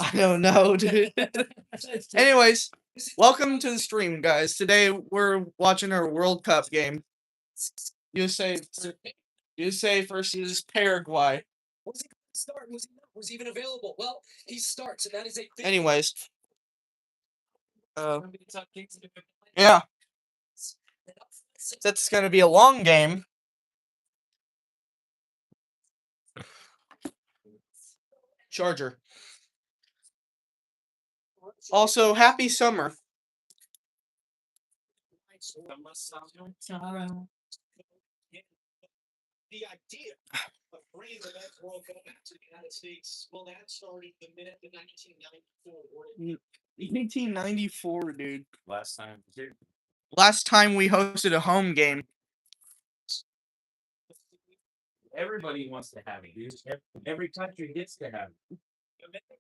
I don't know, dude. Anyways, welcome to the stream, guys. Today we're watching our World Cup game. USA versus Paraguay. Was he going to start? Was he even available? Well, he starts, and that is a big. Anyways, yeah, that's gonna be a long game. Charger. Also, happy summer. The idea of bringing the next World Cup back to the United States, well, that started the minute the 1994 World 1994, dude. Last time. Last time we hosted a home game. Everybody wants to have it, dude. Every country gets to have it.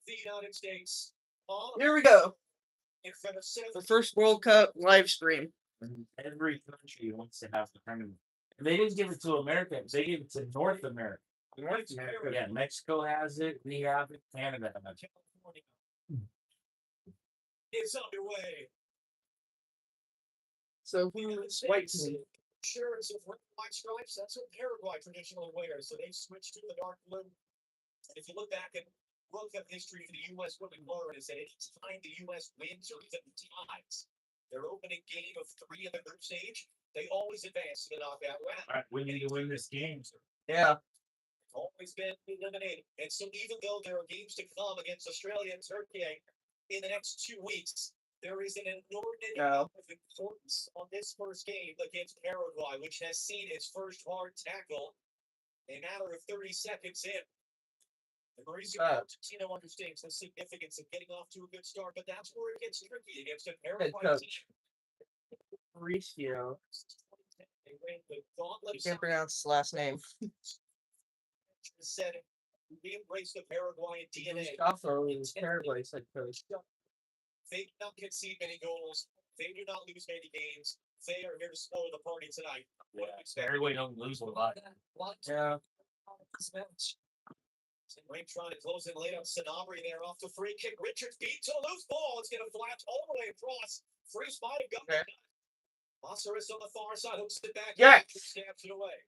The United States. Here we go. The The first World Cup live stream. Every country wants to have the tournament. They didn't give it to America. They gave it to North America. North America. Yeah, Mexico has it. We have it. Canada has it. It's underway. So White shirts of red white stripes. That's what Paraguay traditionally wears. So they switched to the dark blue. And if you look back at World Cup history for the U.S. women learn is that anytime the U.S. wins or even ties their opening game of 3 in the group stage, they always advance to the knockout round. All right, we need to win this game. yeah. Always been eliminated. And so even though there are games to come against Australia and Turkey in the next 2 weeks, there is an inordinate amount of importance on this first game against Paraguay, which has seen its first hard tackle a matter of 30 seconds in. And Mauricio Pochettino understands the significance of getting off to a good start, but that's where it gets tricky against a Paraguay team. Mauricio. You can't pronounce his last name. Said we embrace the Paraguayan DNA. Also, he's Paraguay's head coach. They do not concede many goals. They do not lose many games. They are here to spoil the party tonight. Yeah, Paraguay don't lose a lot. Yeah. Ray trying to close in late on Sanabria there off the free kick. Richards beat to a loose ball. It's going to flash all the way across. Free spot to go. Masaris on the far side hooks it back. Yeah. Stabs it away.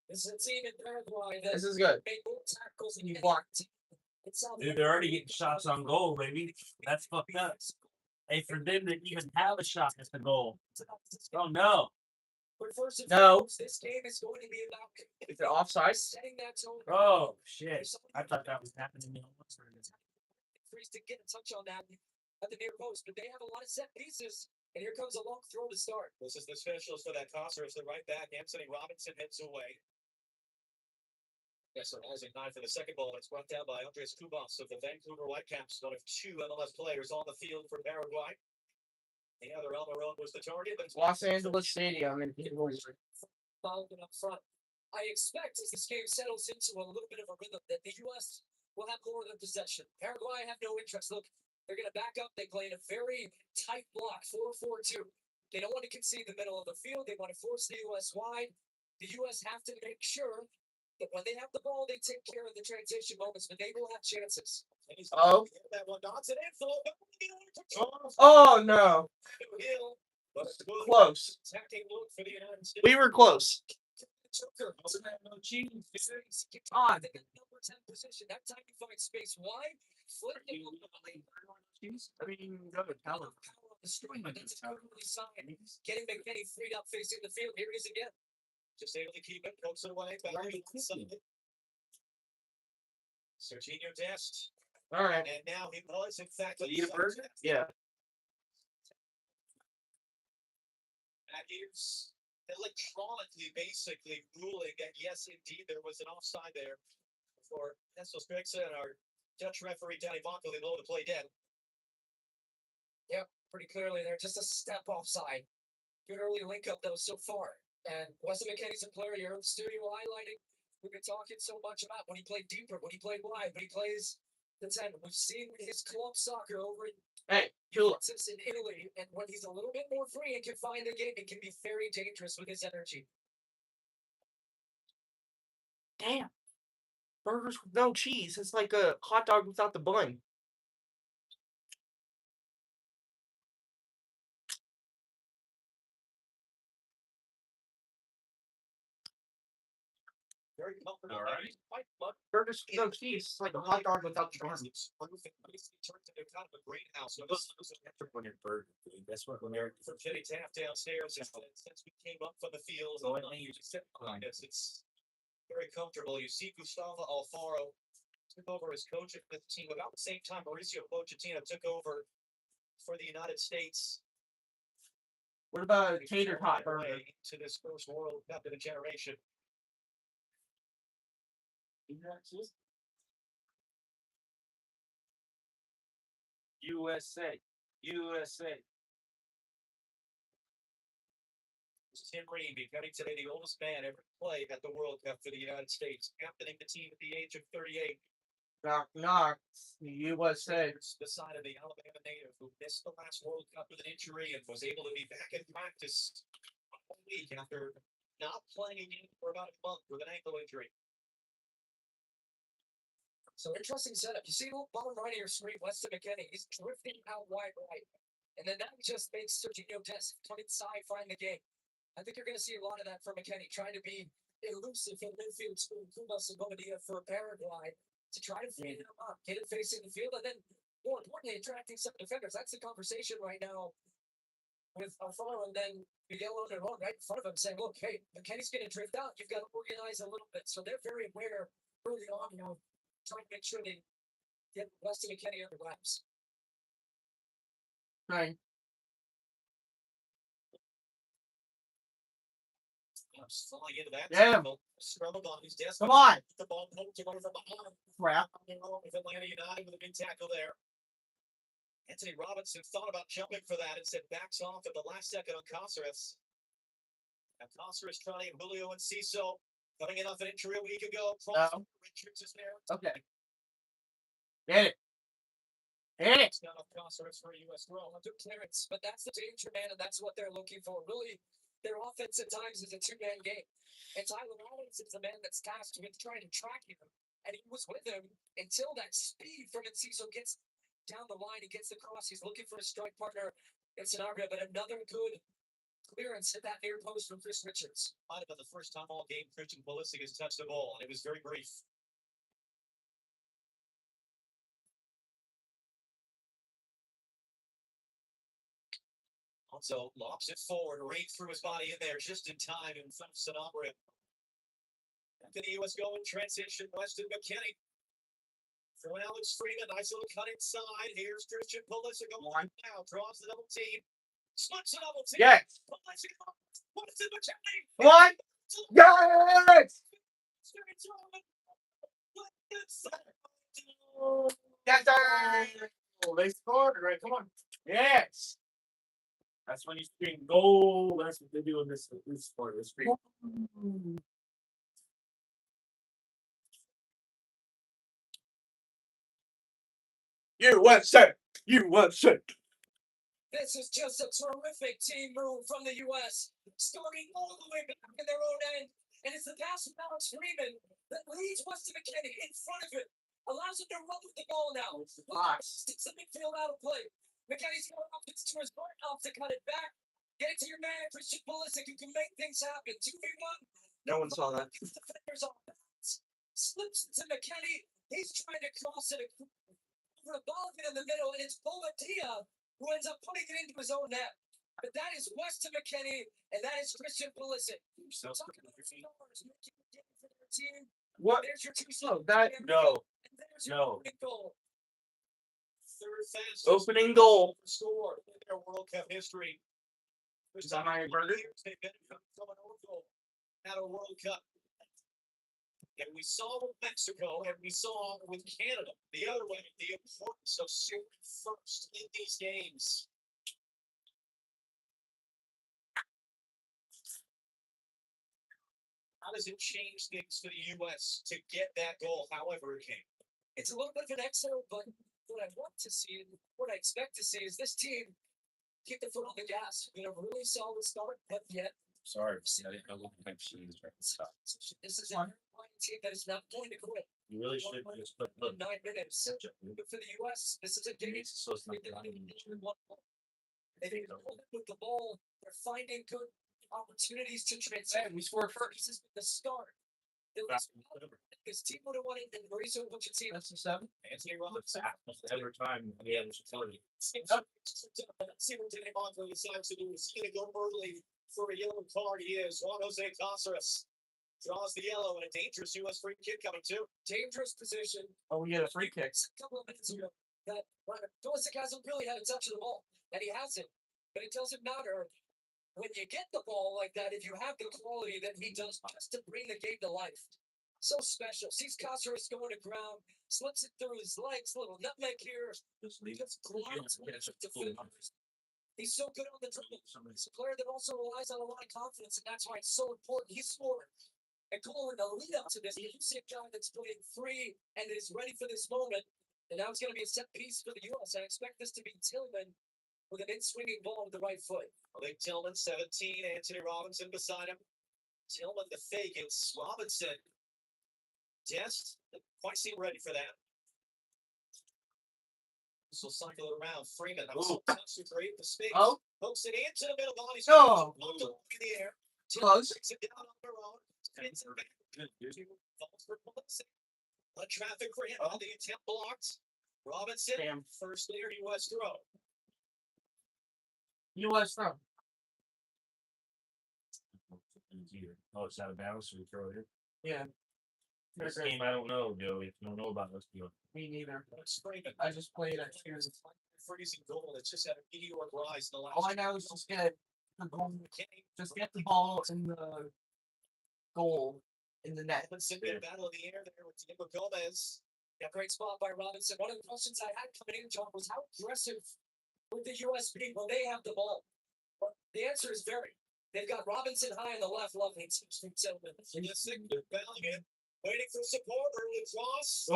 This is a team in Paraguay that This is good. made more tackles than You blocked. Dude, they're already getting shots on goal, baby. That's fucked up. Hey, for them to even have a shot at the goal. Oh no. But first and No. foremost, this game is going to be about Is it offside? setting that tone. Oh shit. I thought that was happening. Freeze to get a touch on that at the near post, but they have a lot of set pieces. And here comes a long throw to start. This is the specialist for that tosser. It's the right back. Anthony Robinson heads away. Yes, so has a knife for the second ball. It's brought down by Andres Cubas of the Vancouver Whitecaps, one of 2 MLS players on the field for Paraguay. The other Almiron was the target, but it's Los Angeles Stadium in fouled it up front. I expect as this game settles into a little bit of a rhythm that the U.S. will have more of the possession. Paraguay have no interest. Look, they're going to back up. They play in a very tight block, 4-4-2. They don't want to concede the middle of the field. They want to force the U.S. wide. The U.S. have to make sure that when they have the ball, they take care of the transition moments, but they will have chances. Oh. That one, Dodson inflow. Oh no. Close. Attacking look for the United States. We were close. No cheese. On. Number 10 position. That time you find space wide. Flip it. I mean, go to Talon. Destroying, but that's a early sign. Getting McKinney freed up facing the field. Here he is again. Just able to keep it. Pokes it away. Serginho Dest. All right. And now he was, in fact, Yeah. That is electronically basically ruling that yes, indeed, there was an offside there for Nessos Gregson and our Dutch referee Danny Bonko. They blow the play dead. Yep, pretty clearly there. Just a step offside. Good early link up though so far. And Weston McKinney's a player here in the studio highlighting. We've been talking so much about when he played deeper, when he played wide, when he plays the 10. We've seen his club soccer over in Texas in Italy, and when he's a little bit more free and can find the game, it can be very dangerous with his energy. Damn. Burgers with no cheese. It's like a hot dog without the bun. Very comfortable. All right. Burgers with no cheese. It's like a hot dog without the bun. Turned into kind of a greenhouse. When you're burger food, that's what America. From Kenny Taft downstairs, since we came up from the field, it's very comfortable. You see Gustavo Alfaro took over as coach of the team about the same time Mauricio Pochettino took over for the United States. What about a tater tot burger? Paraguay to this first World Cup in a generation. USA. USA. Tim Reed becoming today the oldest man ever to play at the World Cup for the United States, captaining the team at the age of 38. Knock, knock. The USA. Beside of the Alabama native who missed the last World Cup with an injury and was able to be back in practice a week after not playing a game for about a month with an ankle injury. So interesting setup. You see the bottom right of your screen, Weston McKennie. He's drifting out wide right. And then that just makes Sergio Dest come inside, find the game. I think you're going to see a lot of that from McKennie, trying to be elusive in midfield to Kumas and Bobadilla for Paraguay to try to free him up, get him facing the field, and then more importantly, attracting some defenders. That's the conversation right now with Alfaro, and then Miguel on their own right in front of him saying, look, hey, McKennie's going to drift out. You've got to organize a little bit. So they're very aware early on, trying to make sure they get Weston McKennie under wraps. Right. Falling into that. Yeah. Scrabbled on his desk. Come on. The ball poked away from behind. Crap. With Atlanta United with a big tackle there. Anthony Robinson thought about jumping for that and said backs off at the last second on Cáceres. Now Cáceres trying Julio and Ciso coming in off an injury a week ago. Richards is there. Okay. Get it. Hit it. It's not off Cáceres for a U.S. throw. Good clearance, but that's the danger man, and that's what they're looking for. Really, their offense at times is a two-man game. And Tyler Adams is the man that's tasked with trying to track him. And he was with him until that speed from Enciso gets down the line. He gets the cross. He's looking for a strike partner in Sanabria, but another good clearance at that near post from Chris Richards. Might have been the first time all game Christian Pulisic has touched the ball, and it was very brief. Also lobs it forward, right through his body in there, just in time in front of Sanabria. After the U.S. go in transition, Weston McKennie. From Alex Freeman, nice little cut inside. Here's Christian Pulisic going now, draws the double team. Splits the double team. Yes. Pulisic, Weston McKennie. What? Yes. Yes, sir. They scored, right? Come on. Yes. That's when you scream goal. That's what they do in this part of the screen. USA. USA. This is just a terrific team move from the U.S., starting all the way back in their own end. And it's the pass from Alex Freeman that leads Weston McKennie in front of it, allows him to run with the ball now. Sticks the midfield out of play. McKennie's going up to his right off to cut it back. Get it to your man, Christian Pulisic, who can make things happen. 2v1. No one saw that. Defenders on balance. Slips to McKennie. He's trying to cross it over above it in the middle, and it's Bobadilla who ends up putting it into his own net. But that is Weston McKennie, and that is Christian Pulisic. Talking about stars making a game for their team. What? There's your two No, that No. and there's your big goal. Third fastest opening goal. score in their World Cup history. Is that my burger? They've been from an overall at a World Cup. And we saw with Mexico, and we saw with Canada the other way, the importance of scoring first in these games. How does it change things for the U.S. to get that goal, however it came? It's a little bit of an exo, but what I want to see, what I expect to see is this team keep the foot on the gas. A really solid start, but yet. Sorry, I didn't know what type she is right. Stop. This is a team that is not going to quit. You really should just put in 9 minutes. But for the U.S., this is a game. so it's not They didn't hold it with the ball. They're finding good opportunities to transcend. We scored first. This has been the start. This team would have won it, and very soon, what you see. That's the 7. Anthony Robinson. every time. Yeah, it's funny. See what Danny Moncrief decides to do. He's going to go early for a yellow card. He is Juan Jose Cáceres. Draws the yellow and a dangerous U.S. free kick coming too. Dangerous position. Oh, we get a free kick. A couple of minutes ago, that Pulisic hasn't really had a touch of the ball, and he hasn't. But it doesn't matter when you get the ball like that. If you have the quality that he does, just to bring the game to life, so special. Sees Cáceres going to ground, slips it through his legs, little nutmeg here. Just leave Just glides with defenders. He's so good on the dribble. He's a player that also relies on a lot of confidence, and that's why it's so important. He scored a goal in the lead up to this. You see a guy that's playing free and is ready for this moment. And now it's going to be a set piece for the U.S. I expect this to be Tillman with an in-swinging ball with the right foot. I think Tillman, 17, Anthony Robinson beside him. Tillman the fake. It's Robinson. Dest, quite seem ready for that. This will cycle it around. Freeman, that was a touch to create the space. Oh. Hooks it into the middle body. Oh. In the air. Close. Takes it down on their own. Spins it back. Falls for Pulisic. A traffic for him. The attempt blocked. Robinson, Damn. first leader, U.S. throw. U.S. throw. Oh, it's out of bounds, so we throw it in. Yeah. This game, I don't know, Joey. If you don't know about this deal. Me neither. Freeman. I just played it. Freezing goal. It's just had a meteoric rise in the last. All I know is just get the goal. Just get the ball in the goal in the net. Robinson in battle in the air there with Diego Gomez. Yeah, great spot by Robinson. One of the questions I had coming in, John, was how aggressive would the U.S. be when they have the ball? Well, the answer is very. They've got Robinson high on the left, lovely. Waiting for support, early cross.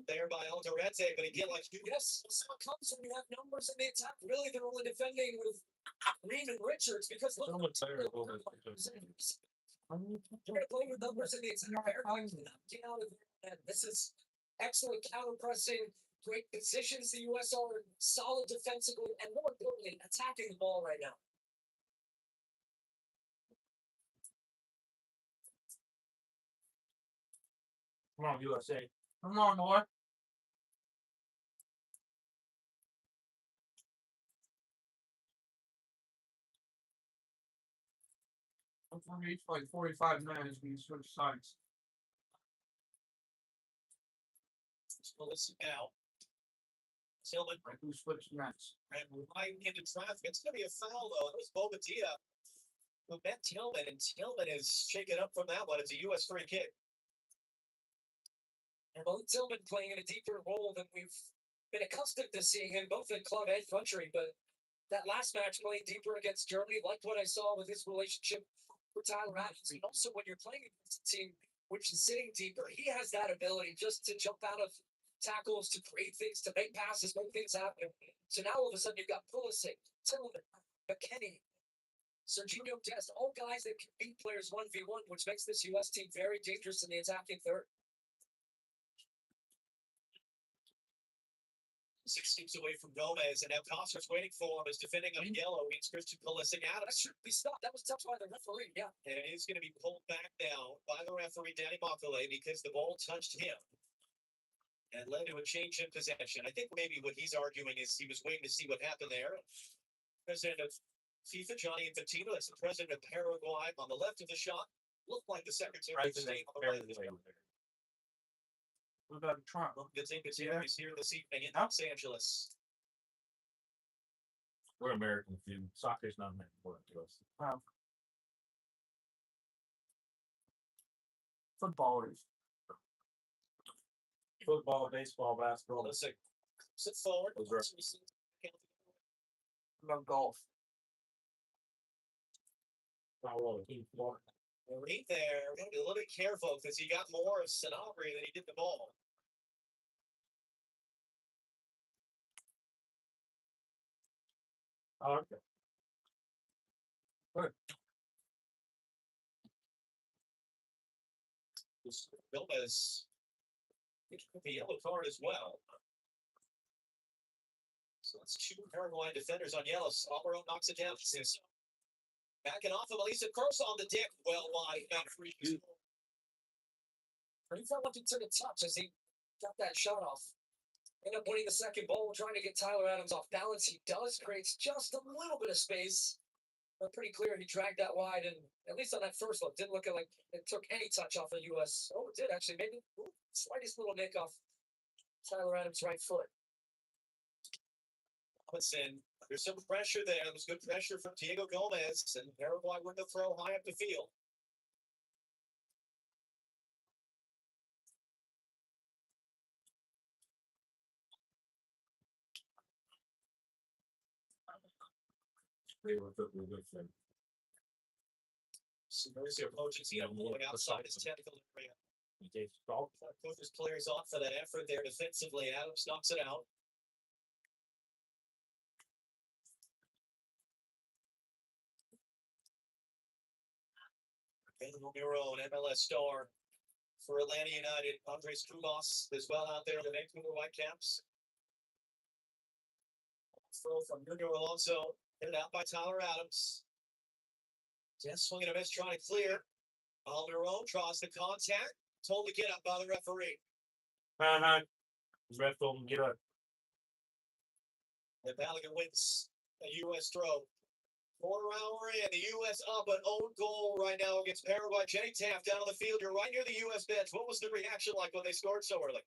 There by Alderete, but again, like you Yes, that's what comes when you have numbers in the attack. Really, they're only defending with Reed and Richards because look, they're going to play with numbers in the attack. They're going to get out of there. This is excellent counter pressing, great positions. The U.S. are solid defensively and more importantly, attacking the ball right now. Come on, USA. Come on, boy. For me, it's like 45 minutes when you switch sides. Pulisic now. Tillman Who switched next? and right into traffic. It's going to be a foul though. It was Bobadilla who met Tillman, and Tillman is shaken up from that one. It's a U.S. free kick. And both Tillman playing in a deeper role than we've been accustomed to seeing him, both in club and country. But that last match playing deeper against Germany, liked what I saw with his relationship with Tyler Adams. And also when you're playing against a team which is sitting deeper, he has that ability just to jump out of tackles, to create things, to make passes, make things happen. So now all of a sudden you've got Pulisic, Tillman, McKennie, Serginho Dest, all guys that can beat players 1v1, which makes this U.S. team very dangerous in the attacking third. 6 steps away from Gomez, and now Cáceres waiting for him. Is defending on yellow against Christian Pulisic. That Adams, should be stopped. That was touched by the referee. Yeah. and he's going to be pulled back now by the referee, Danny Moncrief, because the ball touched him and led to a change in possession. I think maybe what he's arguing is he was waiting to see what happened there. President of FIFA, Johnny Infantino, that's the president of Paraguay on the left of the shot. Looked like the Secretary of State on the right of the shot. What about Trump? Good thing he's here this evening in Los Angeles. We're American food. Soccer's not that important to us. Footballers. Football, baseball, basketball. Pulisic sit forward. Those are- What about golf? Right there. Gotta be a little bit careful because he got more of Sanabria than he did the ball. Oh, okay. Gomez The yellow card as well. So that's two Paraguayan defenders on yellow. Alvaro knocks it down. Backing off of Elisa Cross on the deck. Well wide. Not free. He felt like he took a touch as he got that shot off. Ended up winning the second ball, trying to get Tyler Adams off balance. He does, creates just a little bit of space. But pretty clear he dragged that wide, and at least on that first look, didn't look like it took any touch off the U.S. Oh, it did actually. Maybe slightest little nick off Tyler Adams' right foot. Robinson, there's some pressure there. There was good pressure from Diego Gomez, and Paraguay with the throw high up the field. Mauricio Pochettino moving outside his technical area. Pushes players off for that effort there defensively. Adams knocks it out. Ben Romero, an MLS star for Atlanta United. Andres Kulas as well out there in the Vancouver Whitecaps. Throw from Junior Alonso, headed out by Tyler Adams. Just swinging a miss, trying to clear. Almiron draws the contact. Told to get up by the referee. Ref told him get up. And Balogun wins a U.S. throw. Quarter hour in, the U.S. up an own goal right now against Paraguay. Jenny Taft down on the field. You're right near the U.S. bench. What was the reaction like when they scored so early?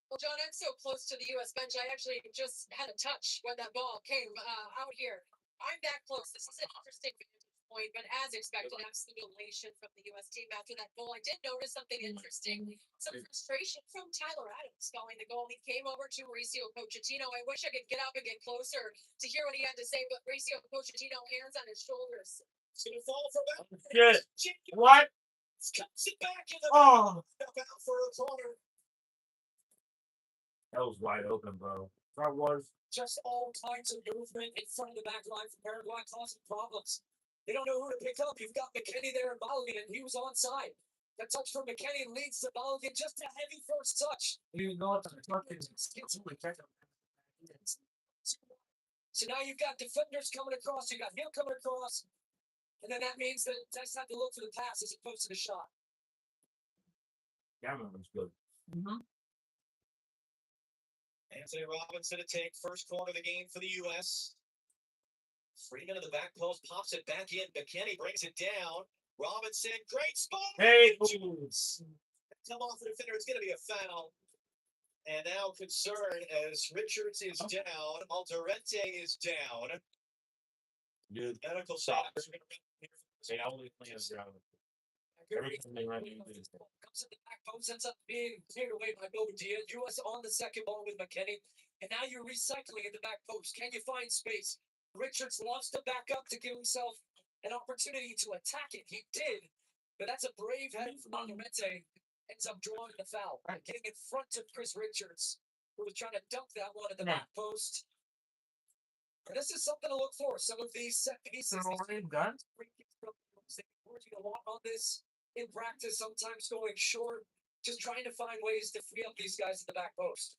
Well, John, I'm so close to the U.S. bench. I actually just had a touch when that ball came out here. I'm that close. This is an interesting vantage point, but as expected, absolute elation from the U.S. team after that goal. I did notice something interesting. Some frustration from Tyler Adams following the goal. He came over to Mauricio Pochettino. I wish I could get up and get closer to hear what he had to say, but Mauricio Pochettino, hands on his shoulders. It's going to fall for that. Shit. What? Cuts it back in the Oh, out for a corner. that was wide open, bro. That was. Just all kinds of movement in front of the back line for Paraguay, causing problems. They don't know who to pick up. You've got McKennie there and Balogun, and he was onside. The touch from McKennie leads to Balogun, just a heavy first touch. You know what? So now you've got defenders coming across, you got him coming across, and then that means that Tex had to look for the pass as opposed to the shot. Cameron was good. Anthony Robinson to take first corner of the game for the U.S. Freeman to the back post, pops it back in. McKennie brings it down. Robinson, great spot. Hey, Come off the defender. It's going to be a foul. And now concern as Richards is down. Alderete is down. Dude, Medical staff. they always play us around. Everything they run into. Comes in the back post, ends up being cleared away by Bobadilla. U.S. on the second ball with McKennie. And now you're recycling in the back post. Can you find space? Richards loves to back up to give himself an opportunity to attack it. He did. But that's a brave head from Alderete. Ends up drawing the foul. Getting in front of Chris Richards, who was trying to dunk that one at the back post. And this is something to look for. Some of these set pieces. Done? Working a lot on this in practice, sometimes going short, just trying to find ways to free up these guys at the back post.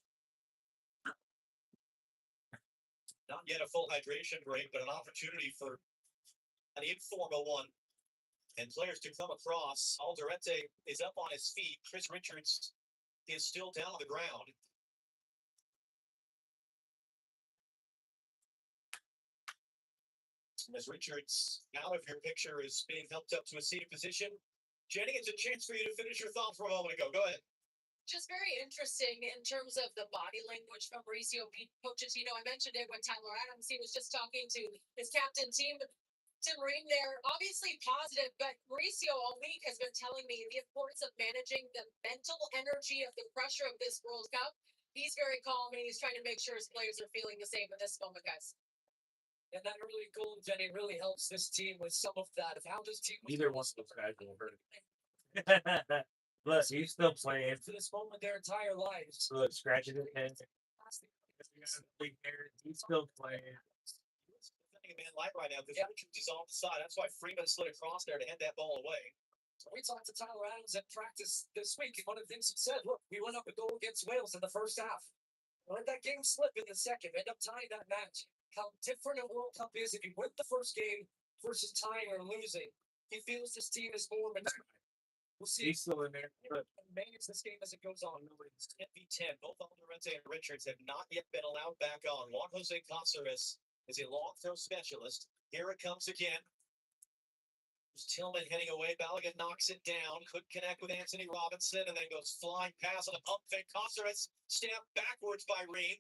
Not yet a full hydration break, but an opportunity for an informal one. And players to come across. Alderete is up on his feet. Chris Richards is still down on the ground. As Richards out of your picture is being helped up to a seated position. Jenny, it's a chance for you to finish your thought for a moment ago. Go ahead. Just very interesting in terms of the body language from Mauricio Pochettino. I mentioned it when Tyler Adams, he was just talking to his captain, Tim Ream there. Obviously positive, but Mauricio all week has been telling me the importance of managing the mental energy of the pressure of this World Cup. He's very calm, and he's trying to make sure his players are feeling the same at this moment, guys. And that early goal, Jenny, really helps this team with some of that. Of how this team Neither one of those guys will hurt. Plus, he's still playing. to this moment their entire lives. Look, scratching his head. He's still playing. Defending a man light right now because Richards is on the side. That's why Freeman slid across there to head that ball away. We talked to Tyler Adams at practice this week, and one of the things he said, look, we went up a goal against Wales in the first half. Let that game slip in the second, end up tying that match. How different a World Cup is if you win the first game versus tying or losing. He feels this team is more mature. We'll see. He's still in there. But Manage this game as it goes on. It's 10v10. Both Alderete and Richards have not yet been allowed back on. Juan Jose Caceres is a long throw specialist. Here it comes again. Tillman heading away. Balogun knocks it down. Could connect with Anthony Robinson and then goes flying past on a pump fake. Caceres stamped backwards by Reed.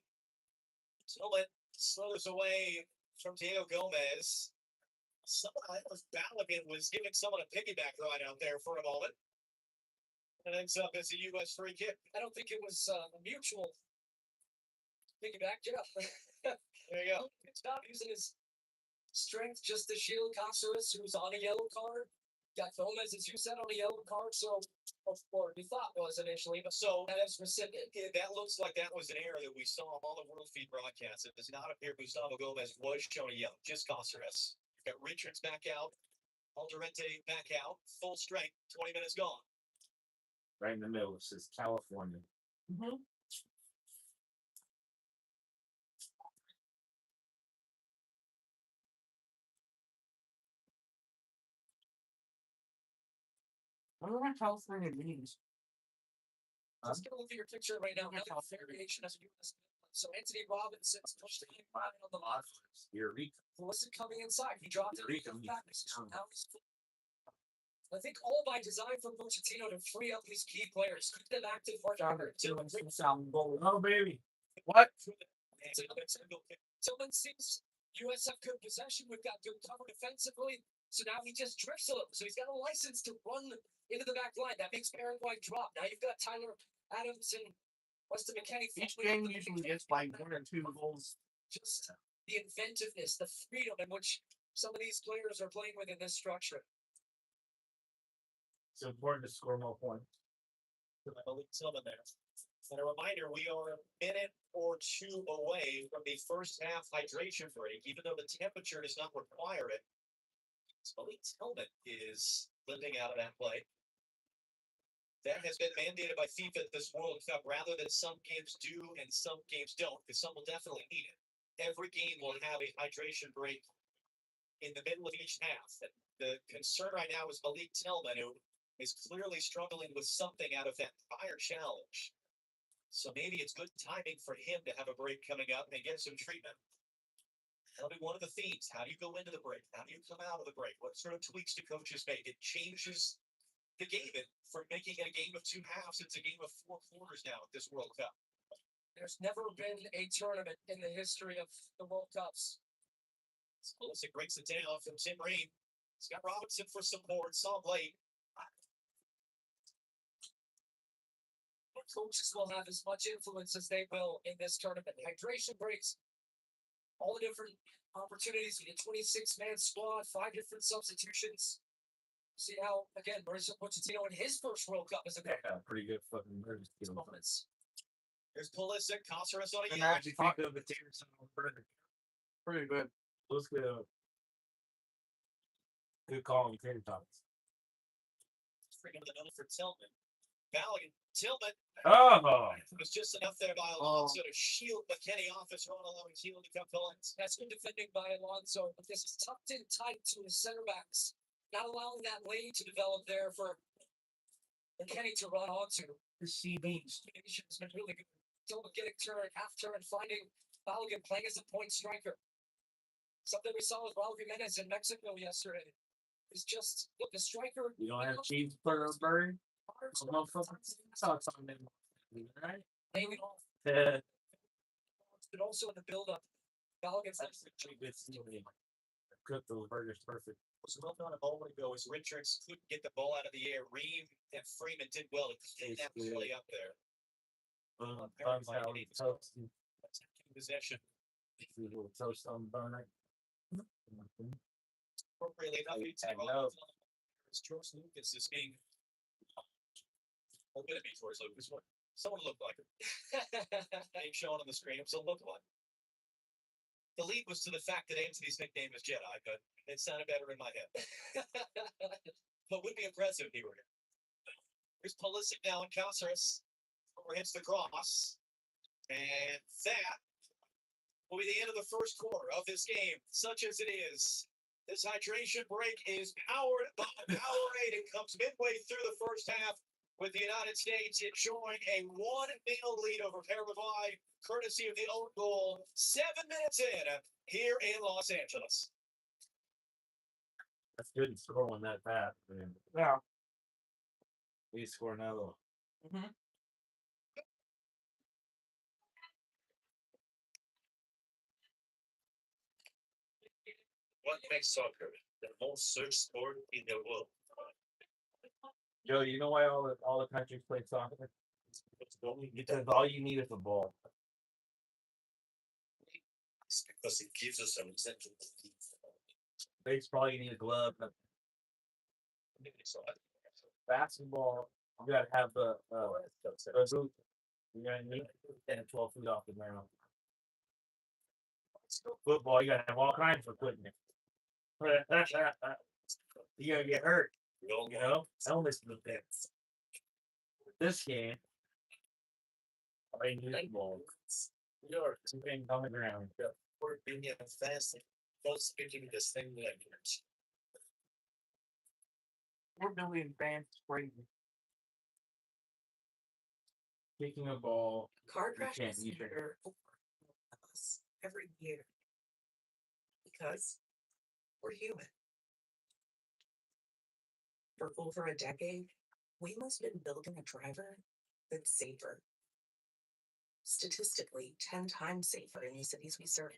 Tillman slows away from Diego Gomez. Someone was Balogun was giving someone a piggyback ride out there for a moment. And ends up as a U.S. free kick. I don't think it was a mutual piggyback. Yeah. There you go. Good job using his strength just to shield Caceres, who's on a yellow card. Got Gomez, as you said, on a yellow card. So, or you thought was initially, but So that is recipient. that looks like that was an error that we saw on the World Feed broadcast. It does not appear Gustavo Gomez was shown a yellow, just Caceres. You've got Richards back out, Alderete back out, full strength, 20 minutes gone. right in the middle, it says California. I wonder what California means. Let's get a look at your picture right now. Another variation as a U.S. So Anthony Robinson's pushed the game right on the left. Eureka. Listen coming inside. He dropped it. Eureka. Back. Now he's I think all by design from Pochettino to free up these key players, keep them active for longer. Oh, baby. What? Tillman sees USF good possession. We've got good cover defensively. So now he just drifts a little. So he's got a license to run into the back line. That makes Paraguay drop. Now you've got Tyler Adams and Weston McKennie. Each game usually gets like 1 or 2 goals. Just the inventiveness, the freedom in which some of these players are playing with in this structure. It's important to score more points. I believe Tillman there. And a reminder, we are a minute or 2 away from the first half hydration break, even though the temperature does not require it. Malik Tillman is living out of that play. That has been mandated by FIFA at this World Cup, rather than some games do and some games don't, because some will definitely need it. Every game will have a hydration break in the middle of each half. The concern right now is Malik Tillman, who is clearly struggling with something out of that prior challenge. So maybe it's good timing for him to have a break coming up and get some treatment. That'll be one of the themes. How do you go into the break? How do you come out of the break? What sort of tweaks do coaches make? It changes the game. From making it a game of 2 halves, it's a game of 4 quarters now at this World Cup. There's never been a tournament in the history of the World Cups. Pulisic breaks it down from Tim Reed. He's got Robinson for support. Saw late. Coaches will have as much influence as they will in this tournament. Hydration breaks, all the different opportunities. You get 26-man squad, 5 different substitutions. See how, again, Mauricio Pochettino in his first World Cup is a good Pretty good fucking moments. There's Pulisic, Caceres on a And yellow. actually Talk of the tears on burger. pretty good. Let's go. Good call on tater tots. Freaking the middle for Tillman. Balogun, Tillman. Oh, It was just enough there by Alonso to shield McKennie off his run, allowing Keelan to come Collins. That's good defending by Alonso, but this is tucked in tight to his center backs, not allowing that lane to develop there for McKennie to run onto. The CB. Has been really good. Tillman getting turn, half turn, finding Balogun playing as a point striker. Something we saw with Raul Jimenez in Mexico yesterday. Is just look the striker. you don't have cheese to put on a burger? Motherfucker, sauce on them. Right? Hanging off, Yeah. but also in the build-up. Balogun's That's the treat with seasoning. Cook those burgers perfect. Was well done a moment ago as Richards couldn't get the ball out of the air. Ream and Freeman did well to clean that play up there. Buns out with toast. Attacking possession. A little toast on the bun. Appropriately enough, you take I know. as George Lucas is being. Oh, gonna be George Lucas. What? Someone looked like him. Ain't shown on the screen, so look like. The lead was to the fact that Anthony's nickname is Jedi, but it sounded better in my head. but would be impressive here. Here's Pulisic now in Cáceres. Hits the cross. And that will be the end of the first quarter of this game, such as it is. This hydration break is powered by Powerade. It comes midway through the first half with the United States enjoying a 1-0 lead over Paraguay, courtesy of the own goal. 7 minutes in here in Los Angeles. That's good to score one that fast, man. Yeah. We score another one. Mm-hmm. What makes soccer the most searched sport in the world? Joe, you know why all the countries play soccer? Because all you need is a ball. It's because it gives us some central. Baseball, you need a glove. Basketball, you gotta have the boot. You gotta need 10 to 12 feet off the ground. Football, you gotta have all kinds of equipment. You gotta get hurt. You know, helmets in the pits. This game, I need a ball. You're two things on the ground. We're being fast, both speaking the same language. 4 million fans crazy. Kicking a ball. Car You can't crashes use it. occur over us every year because we're human. For over a decade, we must have been building a driver that's safer. Statistically, 10 times safer in the cities we serve.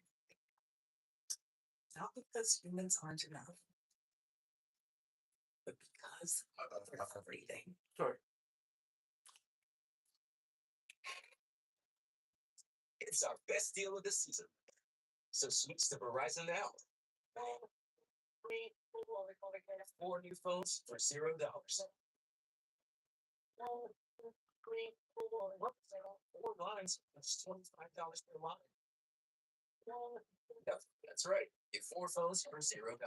Not because humans aren't enough, but because of everything. Sure. It's our best deal of the season. So switch to Verizon now. 4 new phones for $0. 4 lines, that's $25 per line. Yep, that's right. Get 4 phones for $0.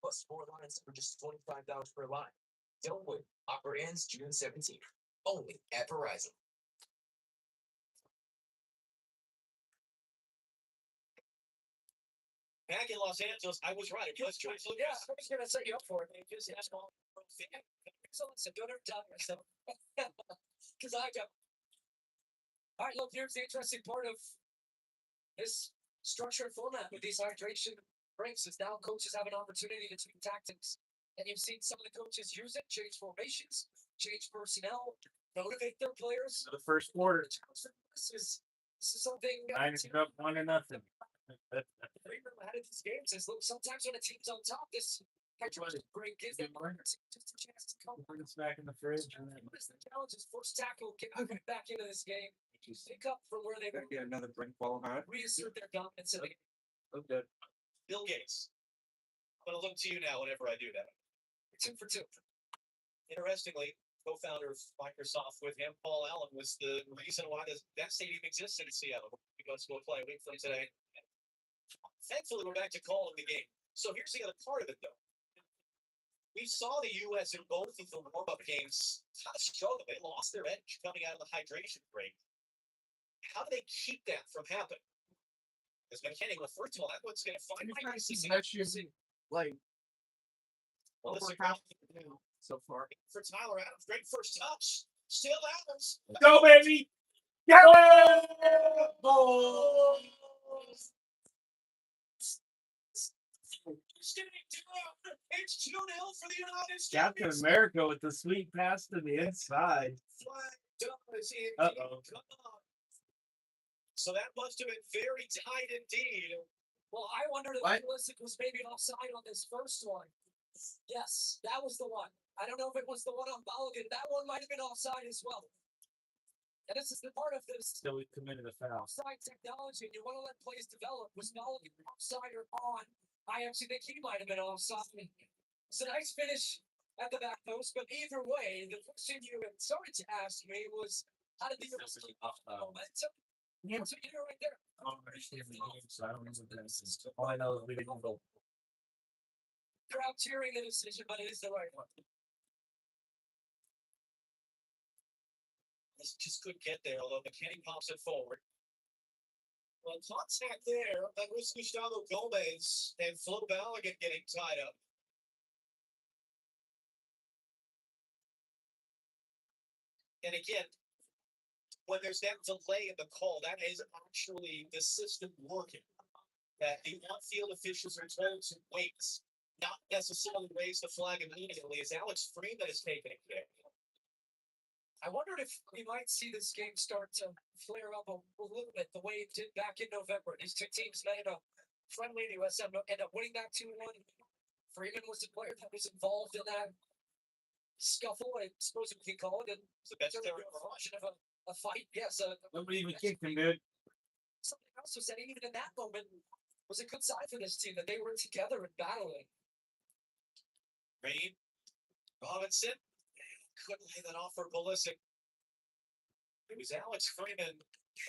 Plus 4 lines for just $25 per line. Don't wait. Offer ends June 17th. Only at Verizon. Back in Los Angeles, I was right. It was George Lucas. Yeah, I was gonna set you up for it. Man. Just ask all. So listen, don't ever tell yourself. Because I don't. All right, look, here's the interesting part of this structured format with these hydration breaks is now coaches have an opportunity to tweak tactics. And you've seen some of the coaches use it, change formations, change personnel, motivate their players. So the first quarter, This is something. I ended up 1-0. Ahead of these games is look, sometimes when a team's on top, this hydration break gives them just a chance to come. Put this back in the fridge. What is the challenge? Is first tackle, get back into this game, pick up from where they were, Get another drink while I'm at. reassert their dominance in the game. Okay. Bill Gates. I'm going to look to you now whenever I do that. 2 for 2. Interestingly, co-founder of Microsoft with him, Paul Allen, was the reason why that stadium exists in Seattle. We go to go play a week from today. Thankfully, we're back to calling the game. So here's the other part of it, though. We saw the U.S. in both of the warm-up games kind of struggle. They lost their edge coming out of the hydration break. How do they keep that from happening? Because McKinney, well, first of all, that one's going to find Like, well, this is so far. for Tyler Adams. Great first touch. Still Adams. Go, baby! Go! It's 2-0 for the United States. Captain America with the sweet pass to the inside. Flag does indeed Uh-oh. come on. So that must have been very tight indeed. Well, I wondered if What? Pulisic was maybe offside on this first one. Yes, that was the one. I don't know if it was the one on Balogun. That one might have been offside as well. And this is the part of this So we committed a foul. offside technology, and you want to let plays develop. Was Balogun offside or on? I actually think he might have been offside. It's a nice finish at the back post, but either way, the question you had started to ask me was how did the US keep up momentum? That's what you do right there. I don't understand the game, so I don't remember this. All I know is we didn't go. Crowd cheering the decision, but it is the right one. just couldn't get there, although McKinney pops it forward. Well, contact there. That was Gustavo Gomez and Flo Balogun getting tied up. And again, when there's that delay in the call, that is actually the system working. That the on-field officials are told to wait, not necessarily raise the flag immediately, as Alex Freeman is taking a kick. I wondered if we might see this game start to flare up a little bit the way it did back in November. These two teams made a friendly. The USM ended up winning that 2-1. Freeman was the player that was involved in that scuffle, I suppose we can call it. And It's the best there ever was a fight. Yes. Nobody even kicked him, dude. Something else was that even in that moment was a good sign for this team that they were together and battling. Reed Robinson couldn't lay that off for Pulisic. It was Alex Freeman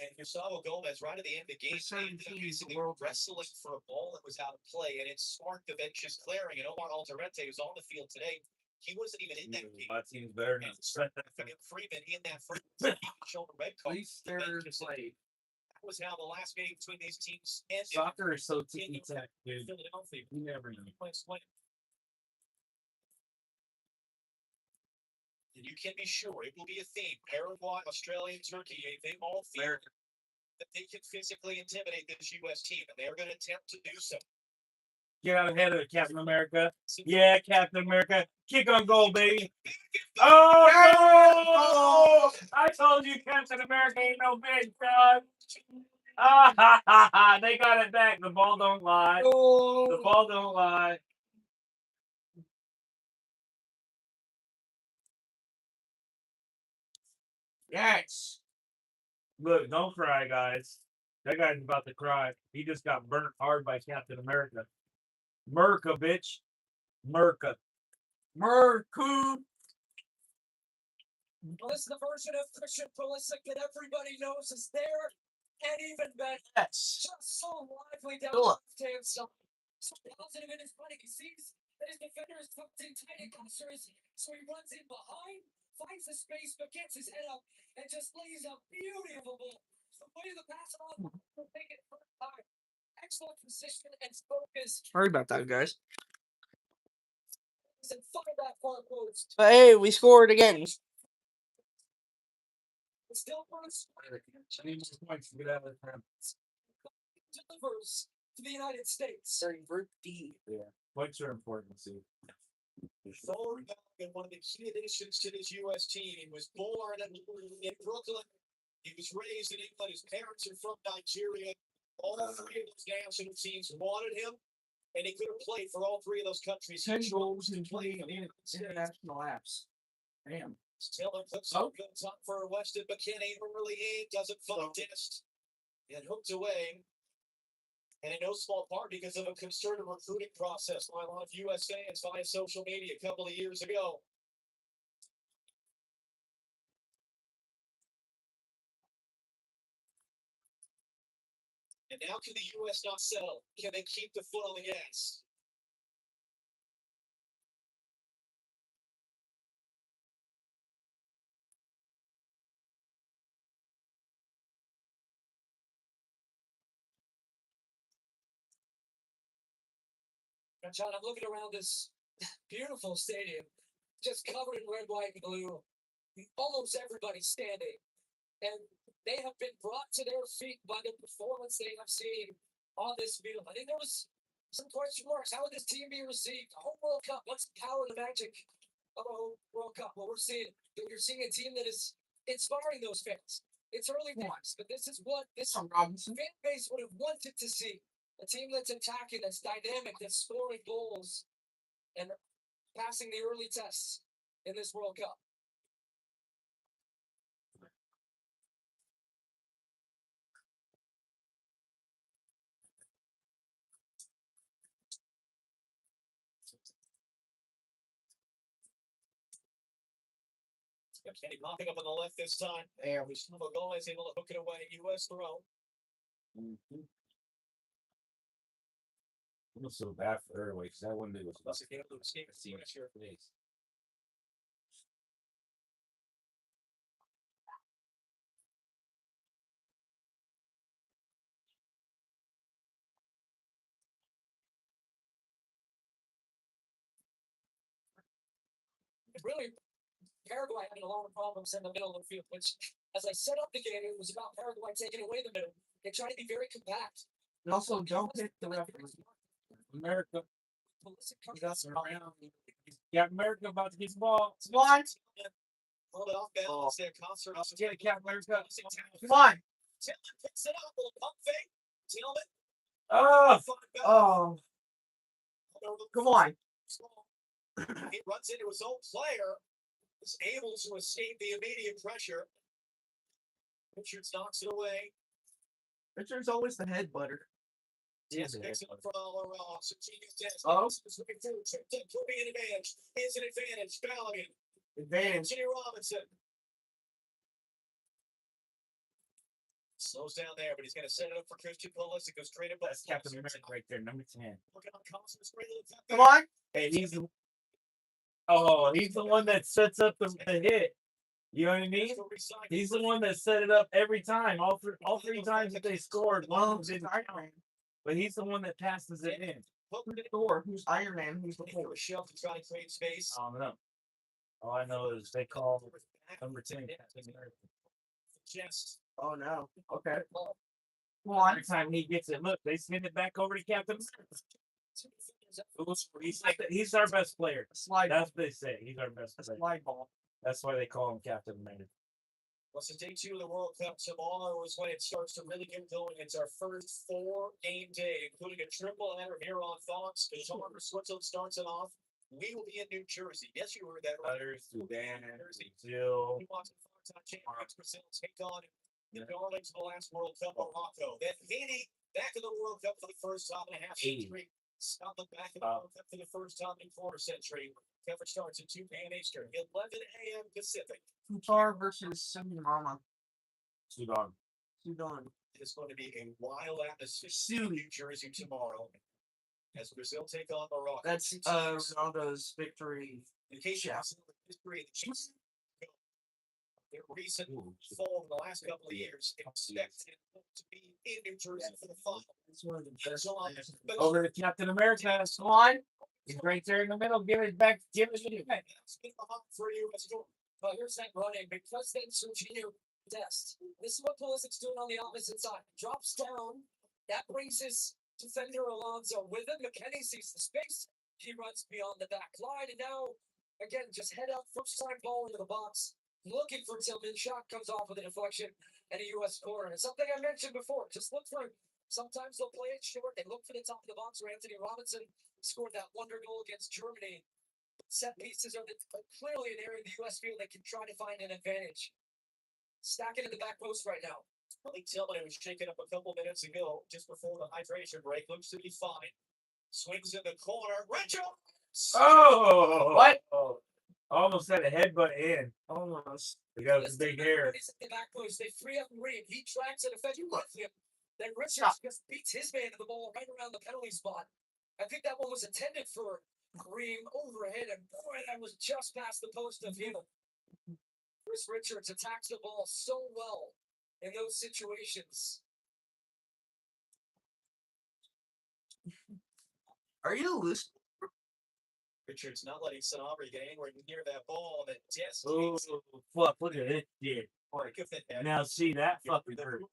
and Gustavo Gomez right at the end of the game. certain They ended up teams, the basically world wrestling for a ball that was out of play, and it sparked the benches clearing. And Omar Alderete, who's on the field today, he wasn't even in that game. My team's better than Freeman in that front, showing a red At card. least they're like That was how the last game between these teams ended. Soccer is so ticky-tack, dude. Philadelphia. You never know. And you can be sure it will be a theme. Paraguay, Australia, and Turkey, they all fear that they can physically intimidate this U.S. team, and they're going to attempt to do so. Get out ahead of it, Captain America. Yeah, Captain America. Kick on goal, baby. Oh! I told you Captain America ain't no big son. Ah, ha, ha, ha. They got it back. The ball don't lie. The ball don't lie. yes. Look, don't cry, guys. That guy's about to cry. He just got burnt hard by Captain America. Merca, bitch. Merca. Mercu. Well, this is the version of Christian Pulisic that everybody knows is there and even better. Yes. Just so lively down Philip. the left-hand side. So positive in his running. He sees that his defender is tucked in tight and Custer so he runs in behind, finds the space, but gets his head up and just lays a beautiful ball. The way the pass off will take it first time. Excellent position and focus. Sorry about that, guys. And fire that far post. But hey, we scored again. Still first. I need more points to get out of the town. Delivers to the United States. They're in Group D. Yeah. Points are important, see. Forward and one of the key additions to this U.S. team. He was born in Brooklyn. He was raised in England. His parents are from Nigeria. All three of those national teams wanted him, and he could have played for all three of those countries. 10 goals in 20 international apps. Damn. Taylor puts up good top for Weston McKinney early in, doesn't find test, and hooked away. And in no small part because of a concerted recruiting process by a lot of U.S. fans via social media a couple of years ago. And now can the U.S. not settle? Can they keep the foot on the gas? And John, I'm looking around this beautiful stadium, just covered in red, white, and blue. Almost everybody's standing. And they have been brought to their feet by the performance they have seen on this field. I think there was some question marks. How would this team be received? A home World Cup. What's the power and the magic of a home World Cup? Well, you're seeing a team that is inspiring those fans. It's early days, but this is what this Robinson. fan base would have wanted to see. A team that's attacking, that's dynamic, that's scoring goals, and passing the early tests in this World Cup. McKinney popping up on the left this time. There, we still have a goal is able to hook it away. U.S. throw. I feel so bad for her because that one dude was Plus, if you have to escape, see it. sure. Please. really Paraguay having a lot of problems in the middle of the field, which, as I set up the game, it was about Paraguay taking away the middle. They try to be very compact. And also, don't hit the referee. America. Pulisic comes Got around. Got America about to get the ball. What? Hold it off balance there. Concert. Yeah, Cap America. Come on. Tillman picks it up. Little pump fake. Tillman. Oh, Oh, come on. He runs into his own player. Is able to escape the immediate pressure. Richards knocks it away. Richard's always the head butter. Yes, picks it up from Serginho Dest. Oh. Is looking through. Could be an advantage. Is an advantage. Ballaghan. Advantage. Anthony Robinson. Slows down there, but he's going to set it up for Christian Pulisic. Goes straight up. that's Captain America right there, number 10. Looking on Cosmos. Great little tap Come back. on. Hey, he's the one that sets up the hit. You know what I mean? Still recycling. He's the one that set it up every time. All three times that they scored, one was in Iron Man. but he's the one that passes it in. Thor, who's Iron Man, who's the Looking for fourth. a shelf to try to create space. I don't know. All I know is they call number 10 Captain America. Just Oh no. Okay. Come on. Every time he gets it, look, they send it back over to Captain America. He's our best player. Slide. That's what they say. He's our best A player. slide ball. That's why they call him Captain America. What's the day 2 of the World Cup? Tomorrow is when it starts to really get going. It's our first 4-game day, including a triple header here on Fox. As Switzerland starts it off, we will be in New Jersey. Yes, you heard that right. Butters, Sudan, Brazil. We watch the Fox champions Brazil take on the darlings of the last World Cup, Morocco. Then Haiti back in the World Cup for the first time in a half century. Scotland back in the World Cup for the first time in a quarter century. Coverage starts at 2 p.m. Eastern, 11 a.m. Pacific. Qatar versus Sudan. Sudan. Sudan. It's going to be a wild atmosphere Sudan. in New Jersey tomorrow as Brazil take on Morocco. That's Ronaldo's victory. In case you have some history, the Chiefs, their recent fall in the last couple of years, expected to be in New Jersey for the final. It's one of the best. But Over to Captain America. Come on. He's right there in the middle. Give it back. Give it back. that's been a hot for you. Let's go. But here's that running because then Serginho Dest. This is what Pulisic's doing on the opposite side. Drops down. That brings his defender Alonso with him. McKennie sees the space. He runs beyond the back line. And now, again, just head out. First time ball into the box. Looking for Tillman. Shot comes off with a deflection and a U.S. corner. And something I mentioned before. Just look for. Sometimes they'll play it short. They look for the top of the box where Anthony Robinson scored that wonder goal against Germany. Set pieces are clearly an area in the U.S. field that can try to find an advantage. Stacking in the back post right now. Billy Tillman was shaken up a couple minutes ago, just before the hydration break. Looks to be fine. Swings in the corner. Richards! Oh! What? Almost had a headbutt in. Almost. He got his big hair. He's at the back post. They free up Reed. He tracks it effectively with him. Then Richards just beats his man to the ball right around the penalty spot. I think that one was intended for Green overhead, and boy, that was just past the post of him. Chris Richards attacks the ball so well in those situations. Are you listening? Richards not letting Sanabria get anywhere near that ball. That Dest Oh, fuck. Look at it. Shit. now, Now, see, that fucking hurts.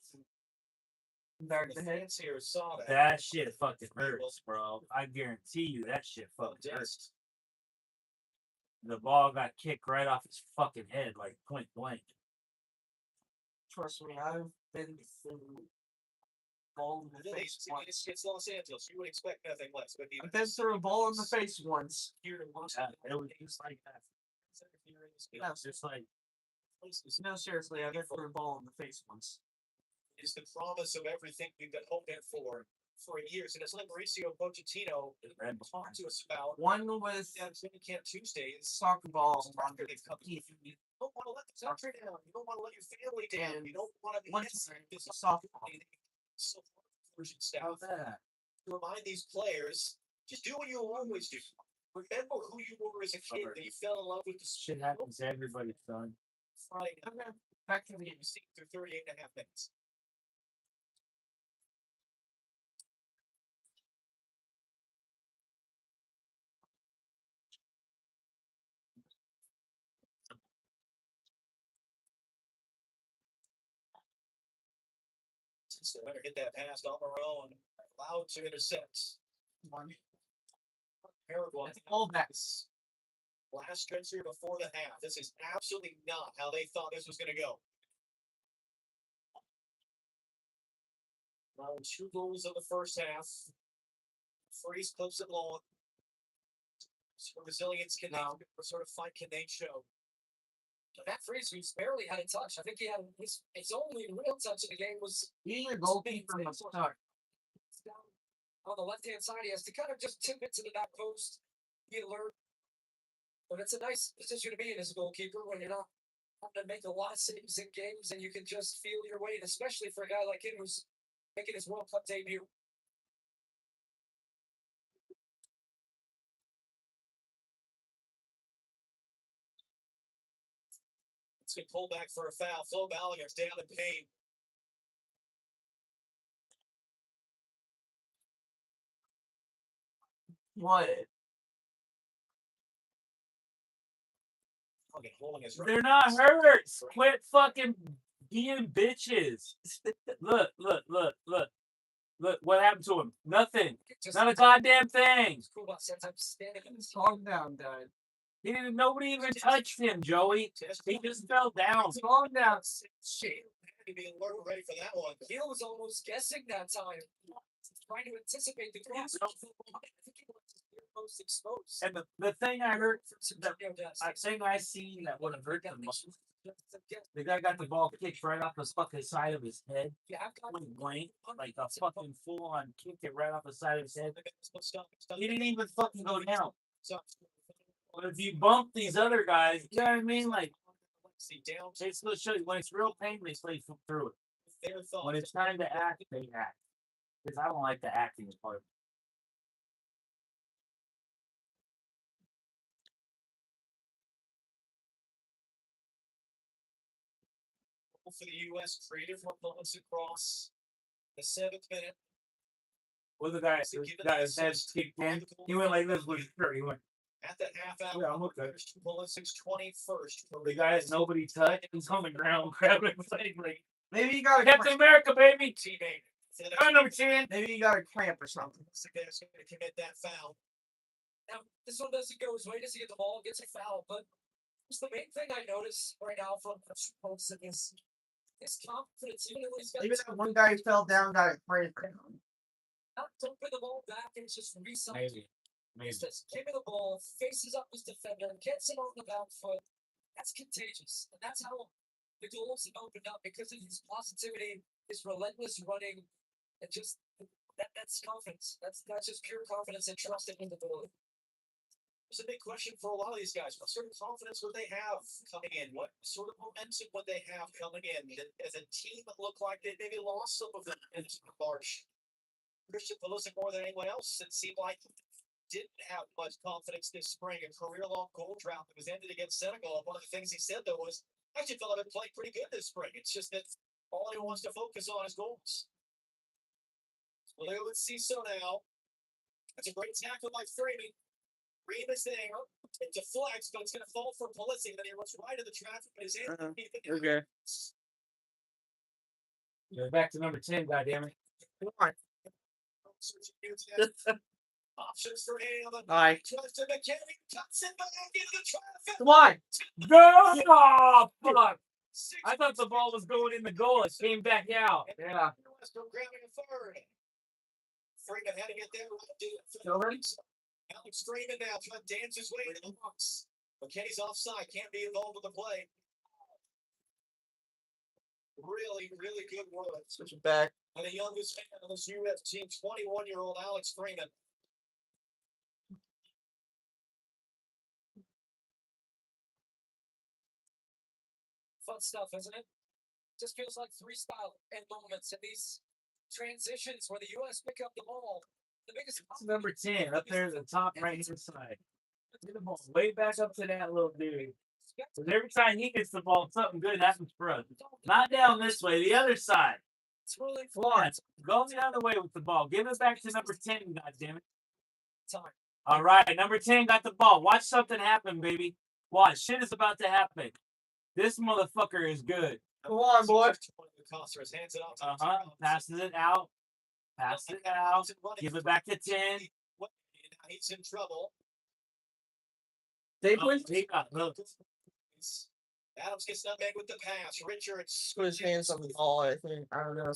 Back the the head. fans here saw that. That shit fucking hurts, bro. I guarantee you that shit fucking hurts. Dest. The ball got kicked right off his fucking head, like point blank. Trust me, I've been through ball in the Really, face once. it's Los Angeles. You would expect nothing less. But I've been through a ball in the face once. here in Los Yeah, Angeles, it was just like that. Yeah. It's just like No, seriously, I've been through a ball in the face once. is the promise of everything we've been hoping for years. And it's like Mauricio Pochettino red talked to us about One with training camp Tuesdays. soccer ball on They've come to you don't want to let the country down. You don't want to let your family down. You don't want to be one this time with softball. so version staff to remind these players, just do what you always do. Remember who you were as a kid that you fell in love with the shit happens to everybody, son. Friday night. Okay, back to the You see through 38 and a half minutes. So better hit that pass on their own. Allowed to intercept. Paraguay. Fullbacks. Last stretch here before the half. This is absolutely not how they thought this was going to go. 2 goals of the first half. Freeze clips it long. So resilience can now sort of fight can they show. Matt Freeze, who's barely had a touch. I think he had his only real touch in the game was He's your goalkeeper from the start. down on the left-hand side. He has to kind of just tip it to the back post, be alert. But it's a nice position to be in as a goalkeeper when you're not having to make a lot of saves in games and you can just feel your weight, especially for a guy like him who's making his World Cup debut. It's going to pull back for a foul. Flo Ballinger's down in pain. What? Okay, holding his They're not hurt. Quit fucking being bitches. Look. Look what happened to him. Nothing. Just Not a goddamn thing. it's cool about sometimes standing in his Calm down, Dad. Nobody even touched him, Joey. He just fell down. Calm down. shit. Had to be alert and ready for that one. Hill was almost guessing that time, trying to anticipate the cross. I think he was most exposed. And the thing I heard, the I thing I seen that would have hurt the most, the guy got the ball kicked right off the fucking side of his head. Point blank, like a fucking full on kicked it right off the side of his head. He didn't even fucking go down. But if you bump these other guys, you know what I mean? Like, they still show you when it's real pain, they play through it. When it's time to act, they act. Because I don't like the acting part. For the U.S. creative moments across the 7th minute. Well, the guy his head kicked in. He went like this with his shirt. He went at the half hour. Yeah, I'm okay. Pulisic's 21st. The guy has nobody touched. He's on the ground grabbing his leg like Maybe you got a Captain America, baby. Teammate. I number 10. Maybe you got a cramp or something. That's going to commit that foul. Now, this one doesn't go his way. Does he get the ball? Gets a foul. But it's the main thing I notice right now from Pulisic is his confidence. Even when he's got Maybe that one guy fell down, got a cramp. not dumping the ball back and just recycling. Maybe. Just giving the ball, faces up his defender, gets him on the back foot. That's contagious. And that's how the goals have opened up because of his positivity, his relentless running, and just that's confidence. That's just pure confidence and trust in the goal. There's a big question for a lot of these guys. What sort of confidence would they have coming in? What sort of momentum would they have coming in? As a team, it looked like they maybe lost some of them in March. Christian Pulisic, more than anyone else, it seemed like didn't have much confidence this spring. A career-long goal drought that was ended against Senegal. One of the things he said, though, was, I actually felt I've been playing pretty good this spring. It's just that all he wants to focus on is goals. Well, let's see so now. That's a great tackle by Freeman. Freeman's there. It deflects, but it's going to fall for Pulisic. Then he runs right into the traffic. But his hand. Okay. You're back to number 10, goddammit. Come on. Options for him. Hi. Tries to McKenny. Cuts it back into the traffic. Come on. Go! Oh, fuck. I thought the ball was going in the goal. It came back out. Yeah. Still grabbing a third. Freeman had to get there. Over. Alex Freeman now trying to dance his way into the box. McKenny's offside. Can't be involved with the play. Really, really good work. Switch it back. And the youngest man on this U.S. team, 21-year-old Alex Freeman. Fun stuff, isn't it? Just feels like freestyle and moments and these transitions where the U.S. pick up the ball. The biggest It's number 10 up there at the top right hand side. Get the ball way back up to that little dude. Because every time he gets the ball, something good happens for us. Not down this way, the other side. It's really Come on, go the other way with the ball. Give it back to number 10, goddammit. time. All right, number 10 got the ball. Watch something happen, baby. Watch, shit is about to happen. This motherfucker is good. Come on, boy. Hands it off to Passes it out. Pass it out. Give it back to 10. He's in trouble. They Look. Adams gets nutmeg with the pass. Richards put his hands on the ball, I think. I don't know.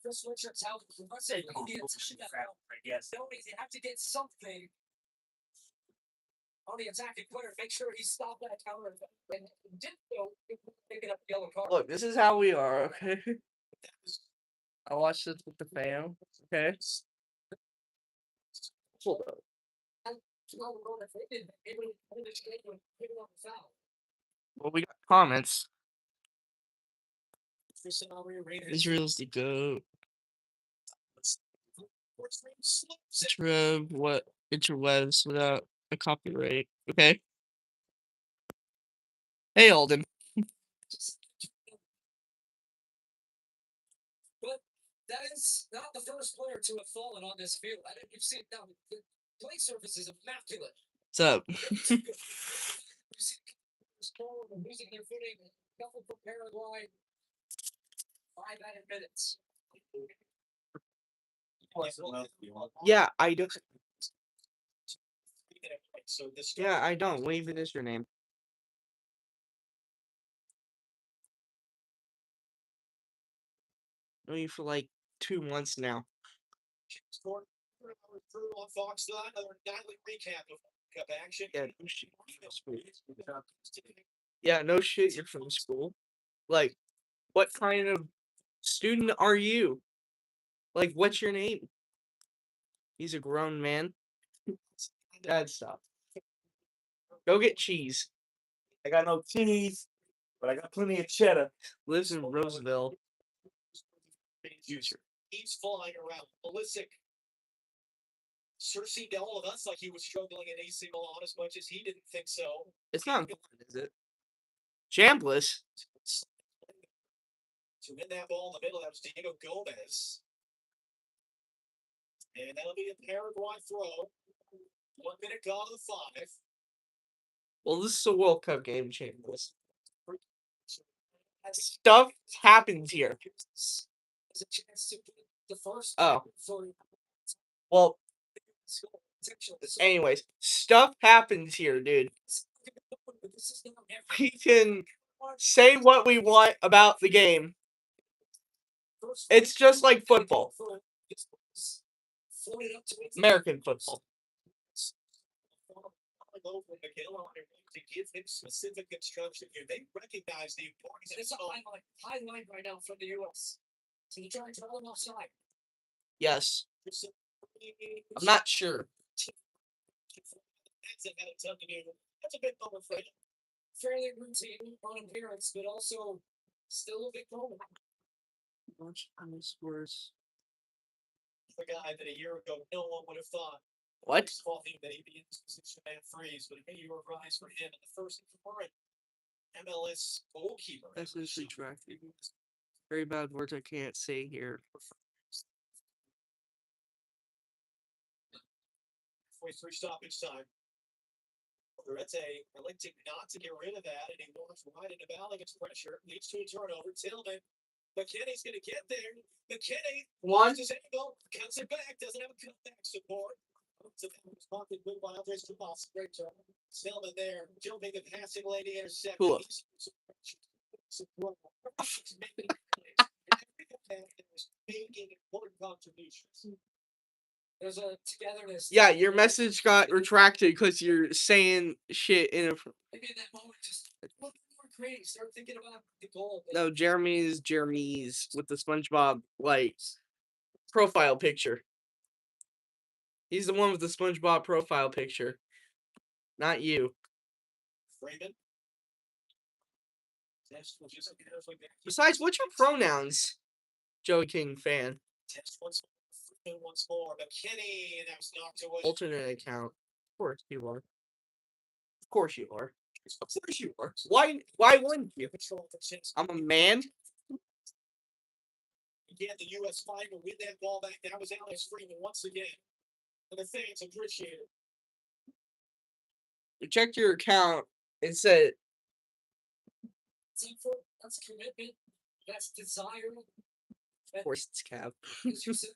Chris Richards out. Let's say he needs to shoot that out. I guess. No, they have to get something on the attacking player. Make sure he stopped that counter. And did so, picking up the yellow card. Look, this is how we are, okay? I watched this with the fam, okay? Hold up. Well, we got comments. Israel's the GOAT. Interwebs without a copyright. Okay. Hey, Alden. But that is not the first player to have fallen on this field. I didn't see it now. The play surface is immaculate. What's up? Losing their footing, couple for Paraguay. 5 added minutes. Yeah, I don't. So this Yeah, I don't. What even is your name? Know you for like 2 months now. On Fox, another nightly recap of Cup action. Yeah, no shit. Yeah, no shit. You're from school. Like, what kind of student are you? Like, what's your name? He's a grown man. Dad, stop. Go get cheese. I got no cheese, but I got plenty of cheddar. Lives in Roseville. He's flying around. Pulisic sort of seemed to all of us like he was struggling in AC Milan as much as he didn't think so. It's not fun, is it? Chambliss. To win that ball in the middle, that was Diego Gomez. And that'll be a Paraguay throw. 1 minute gone to the 5. Well, this is a World Cup game, Chambliss. Stuff happens here. There's a chance to get the first. Oh. Well, anyways, stuff happens here, dude. We can say what we want about the game. It's just like football. American football. To give him specific instruction here. They recognize the importance It's a highlight right now from the U.S. So you try and draw them offside. Yes. I'm not sure. That's a big moment for him. Fairly routine on appearance, but also still a big moment. Watch scores. The guy that a year ago no one would have thought. What? Thought that he'd be in this position at freeze, but a year rise for him in the first current MLS goalkeeper. That's retracted. Very bad words I can't say here. 43 stoppage time. Urete electing not to get rid of that, and he walks right into Balogun's pressure. Leads to a turnover. Tillman. McKinney's going to get there. McKinney. One. His angle. Cuts it back. Doesn't have a cutback support. So that was pocket good by Andres Tomas. Great job. Tillman there. Jumping the passing lane to intercept. Cool. Making important contributions. There's a togetherness. Yeah, your message got retracted because you're saying shit in a. Maybe in that moment, just look more creative. Start thinking about the goal. No, Jeremy's with the SpongeBob like profile picture. He's the one with the SpongeBob profile picture, not you. Freeman. Besides, what's your pronouns, Joey King fan? Test once more. McKinney, and that was knocked away. Alternate account. Of course you are. Of course you are. Of course you are. Why wouldn't you? I'm a man. Again, the U.S. fight will win that ball back. That was Alex Freeman once again. And the fans appreciate it. You checked your account and said That's effort. That's commitment. That's desire. Of course, it's Cav. As you said,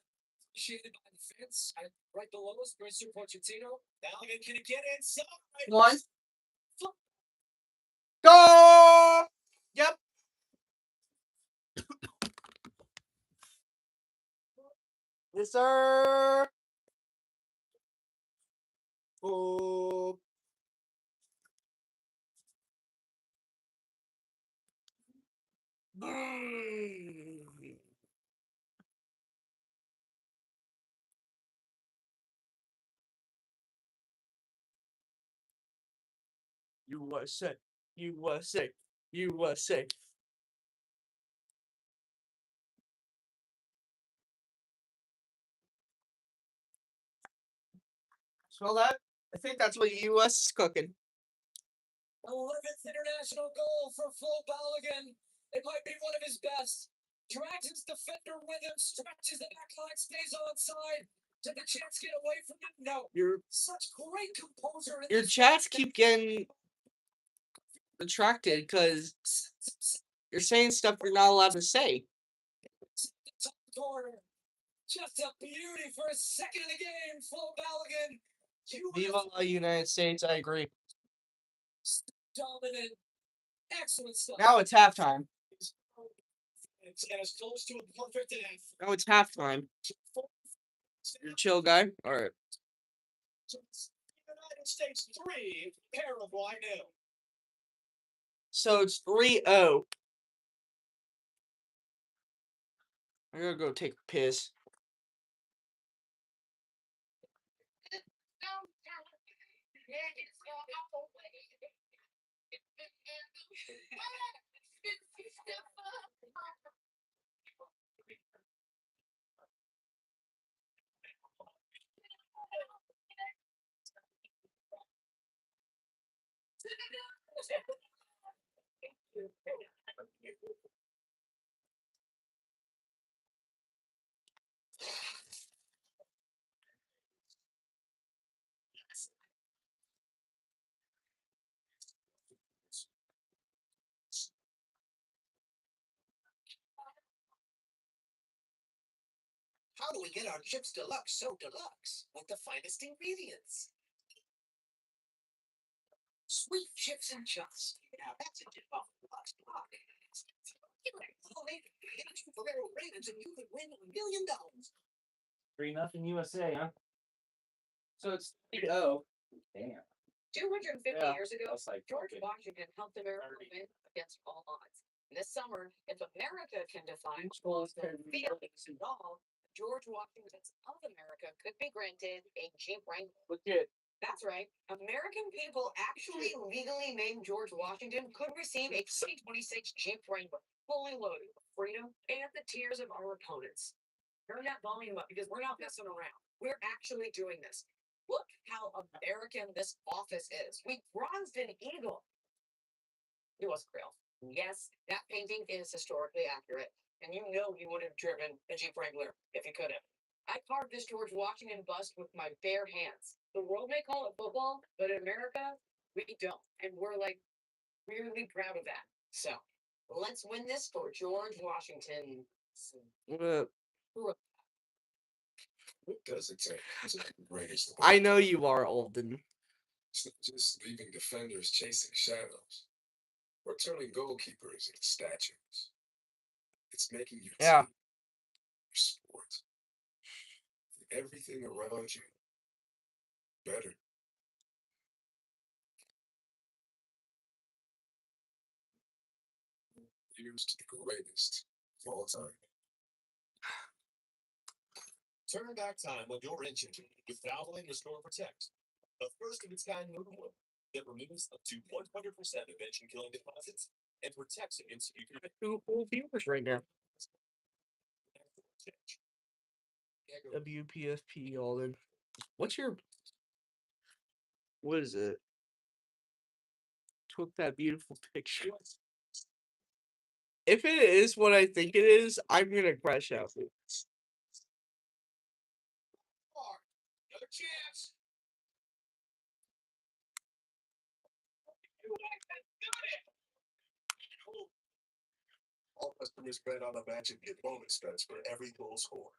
appreciated by the fans. Right below us, Mr. Pochettino. Balogun can get inside. One. Go! Yep. Yes, sir. Oh. USA, USA, USA. Smell that? I think that's what the US is cooking. 11th international goal for Flo Balogun. It might be one of his best. Drags his defender with him, stretches the back line, stays onside. Did the chance get away from him? No. Such great composure. Your chats keep getting attracted because you're saying stuff you're not allowed to say. Top corner. Just a beauty for a second of the game, Flo Balogun. Viva la United States, I agree. Dominant. Excellent stuff. Now it's halftime. It's as close to a perfect half. Now it's halftime. You're a chill guy? Alright. United States 3, Paraguay 0. So it's 3-0. I gotta go take a piss. How do we get our chips deluxe so deluxe with the finest ingredients? Sweet chips and chucks. Now that's a tip off the box block. Get a few Ferrero Ravens and you could win $1 million. 3-0 USA, huh? So it's 3-0. Damn. 250 Yeah. years ago, That's like George fucking Washington helped America 30. win against all odds. This summer, if America can define Schools the can- feelings and all, George Washington's of America could be granted a Jeep Wrangler. Legit. That's right. American people actually legally named George Washington could receive a 2026 Jeep Wrangler, fully loaded with freedom and the tears of our opponents. Turn that volume up because we're not messing around. We're actually doing this. Look how American this office is. We bronzed an eagle. It wasn't real. Yes, that painting is historically accurate, and you know you would have driven a Jeep Wrangler if you could have. I carved this George Washington bust with my bare hands. The world may call it football, but in America, we don't. And we're like really proud of that. So let's win this for George Washington. What does it take to be the greatest? I know you are, Alden. It's not just leaving defenders chasing shadows or turning goalkeepers into statues. It's making your Yeah. team, your sport, and everything around you better. Here's to the greatest of all time. Turn back time with your engine with Valvoline Restore Protect, a first of its kind movable that removes up to 100% of engine killing deposits and protects against future Two viewers right now. WPFP Alden. What's your... What is it? Took that beautiful picture. If it is what I think it is, I'm gonna crash out. Another chance. Customers bet on the match and get bonus bets for every goal scored.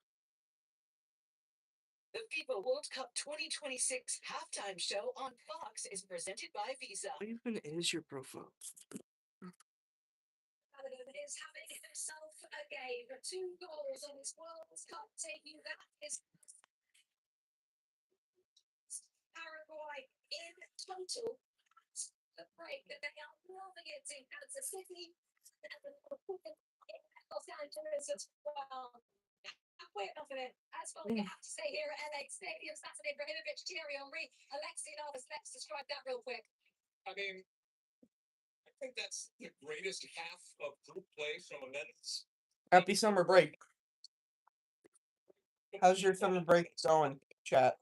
The FIFA World Cup 2026 halftime show on Fox is presented by Visa. What even is your profile? Is having himself a game. 2 goals on his World Cup debut. That is Paraguay in total. The break that they are loving it in Kansas City. In Los Angeles as well. We're not in it. As well, we have to stay here at LA Stadium. Saturday, Ibrahimovic, Thierry Henry, Alexei Lalas. Let's describe that real quick. I mean, I think that's the greatest half of group play from a men's. Happy summer break. How's your summer break going, chat?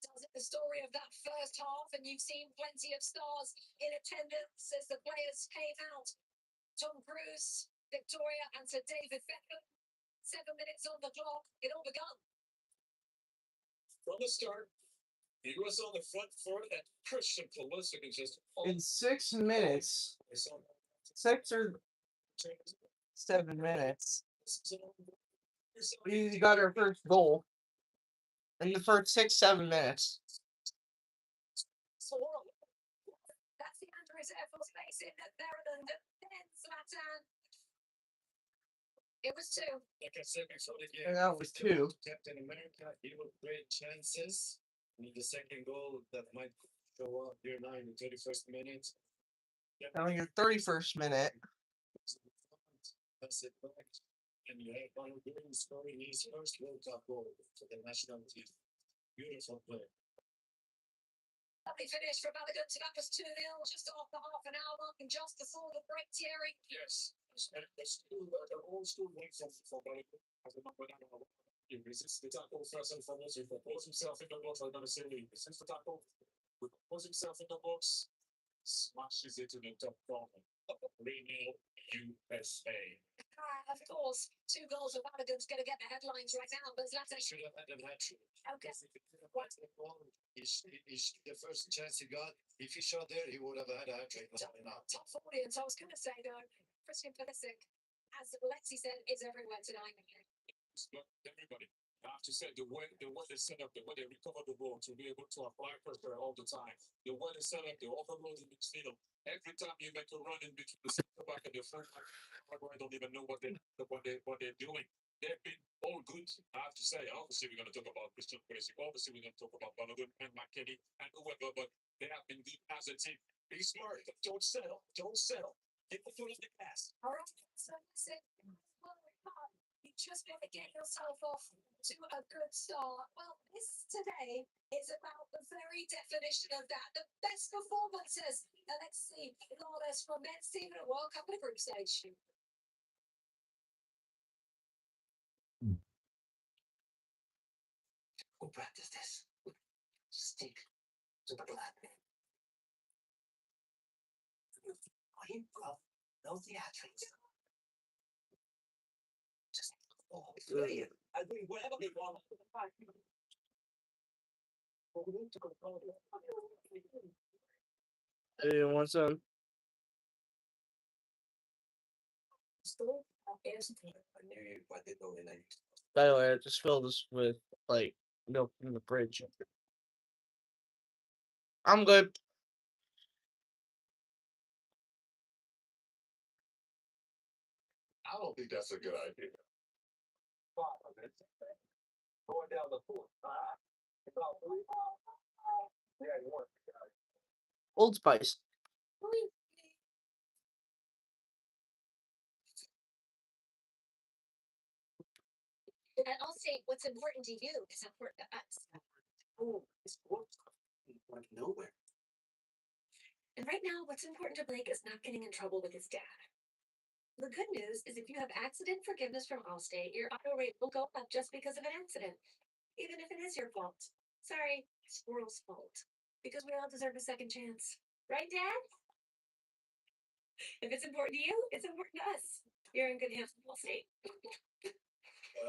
Tells it the story of that first half, and you've seen plenty of stars in attendance as the players came out. Tom Cruise, Victoria, and Sir David Beckham. 7 minutes on the clock. It all begun. From the start, he was on the front foot, and Christian Pulisic is just. In 6 minutes, I saw 6 or 7 minutes, we got our first goal in the first 6-7 minutes. So, that's the Andres Air Force Base in Maryland. And then Zlatan. It was 2. Like I said before the game, And that was 2. Captain America, he will create chances. Need the second goal that might show up here now in the 31st minute. Now in your 31st minute, That's it. And you have Ronald Green scoring his first World Cup goal for the national team. Beautiful play. Lovely finish from Balogun. That was 2-0 just after half an hour mark and just before the break, Thierry. Yes. The old school way for Balogun. As a number 9, he resists the tackle first and foremost. He proposes himself in the box. I'm going to say he resists the tackle. He proposes himself in the box. Smashes it to the top corner. 3-0 USA. Of course, 2 goals of Balogun's going to get the headlines right now, but Zlatan Should have had a hat-trick. Okay. The first chance he got, if he shot there, he would have had a hat-trick. Top audience. I was going to say though, Christian Pulisic, as Alexi said, is everywhere tonight. But everybody, I have to say, the way they set up, the way they recover the ball to be able to apply pressure all the time, the way they set up, the overload in midfield. Every time you make a run in between the center back and the front back, I don't even know what they're doing. They've been all good. I have to say, obviously we're going to talk about Christian Pulisic. Obviously we're going to talk about Balogun and McKennie and whoever, but they have been good as a team. Be smart. Don't settle. Don't settle. Get the foot in the gas. All right, so listen, you just got to get yourself off to a good start. Well, this today is about the very definition of that. The best performances. Now let's see, Lawless from men's team at a World Cup in the group stage. We'll practice this. Stick to the black man. Clean glove, no theatrics. Just play it. I think whatever they want. hey, you want some? By the way, I just filled this with like milk from the fridge. I'm good. I don't think that's a good idea. Going down the court. Yeah, you want. Old Spice. And I'll say what's important to you is important to us. Oh, it's like nowhere. And right now, what's important to Blake is not getting in trouble with his dad. The good news is if you have accident forgiveness from Allstate, your auto rate will go up just because of an accident, even if it is your fault. Sorry, it's Squirrel's fault. Because we all deserve a second chance. Right, Dad? If it's important to you, it's important to us. You're in good hands with Allstate.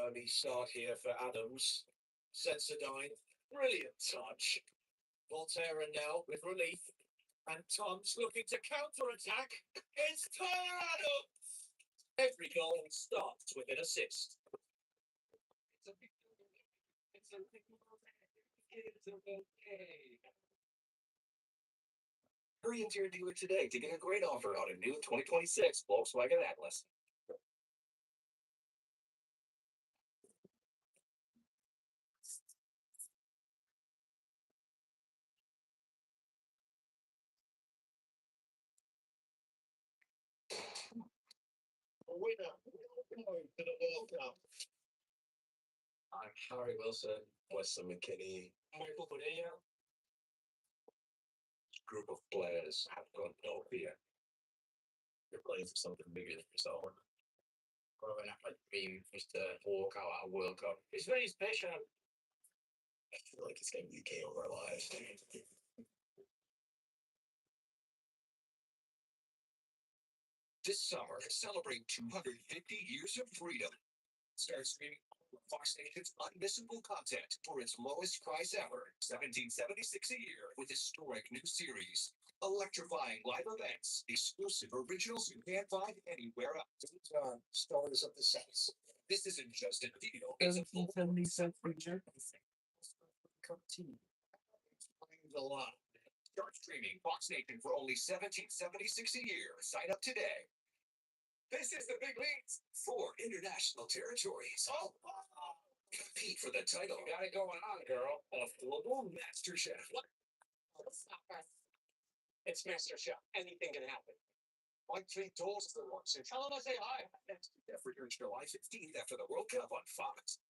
Early start here for Adams. Sensodyne. Brilliant touch. Volterra now with relief. And Tom's looking to counter-attack. It's Tyler Adams! Every goal starts with an assist. Hurry into your dealer today to get a great offer on a new 2026 Volkswagen Atlas. Winner, welcome to the World Cup. I'm Harry Wilson, Weston McKinney, Michael Bonilla. Group of players have got no fear. You're playing for something bigger than yourself. Growing up, my dream was to walk out our World Cup. It's very special. I feel like it's going to be the key of our lives. This summer, celebrate 250 years of freedom. Start streaming Fox Nation's unmissable content for its lowest price ever, $17.76 a year, with historic new series, electrifying live events, exclusive originals you can't find anywhere else. Stars of the Saints. This isn't just a deal; it's a full 70-cent feature. Explains a lot. Start streaming Fox Nation for only $17.76 a year. Sign up today. This is the big leagues. 4 international territories. Compete for the title. You got it going on, girl. Of Global Master Chef. What? It's Master Chef. Anything can happen. Like 3 doors for once. Tell them I say hi. Next effort returns July 15th after the World Cup on Fox.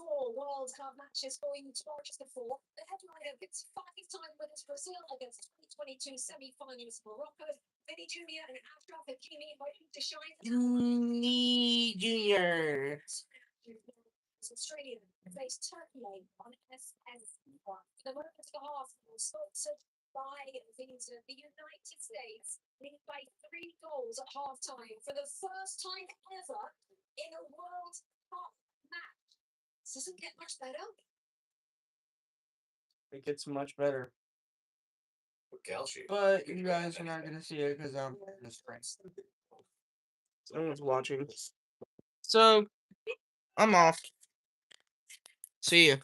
4 World Cup matches for you to watch before. The headliner gets 5-time winners Brazil against 2022 semi-finalists Morocco. Vinny Jr. and Ashraf Hakimi hoping to shine. Junior. Australia face Turkey on SS1. The moment of the half was sponsored by Visa. The United States lead by 3 goals at halftime for the first time ever in a World Cup match. This doesn't get much better. It gets much better. Calcium. But you guys are not gonna see it because I'm in the screen. Someone's watching. So I'm off. See ya.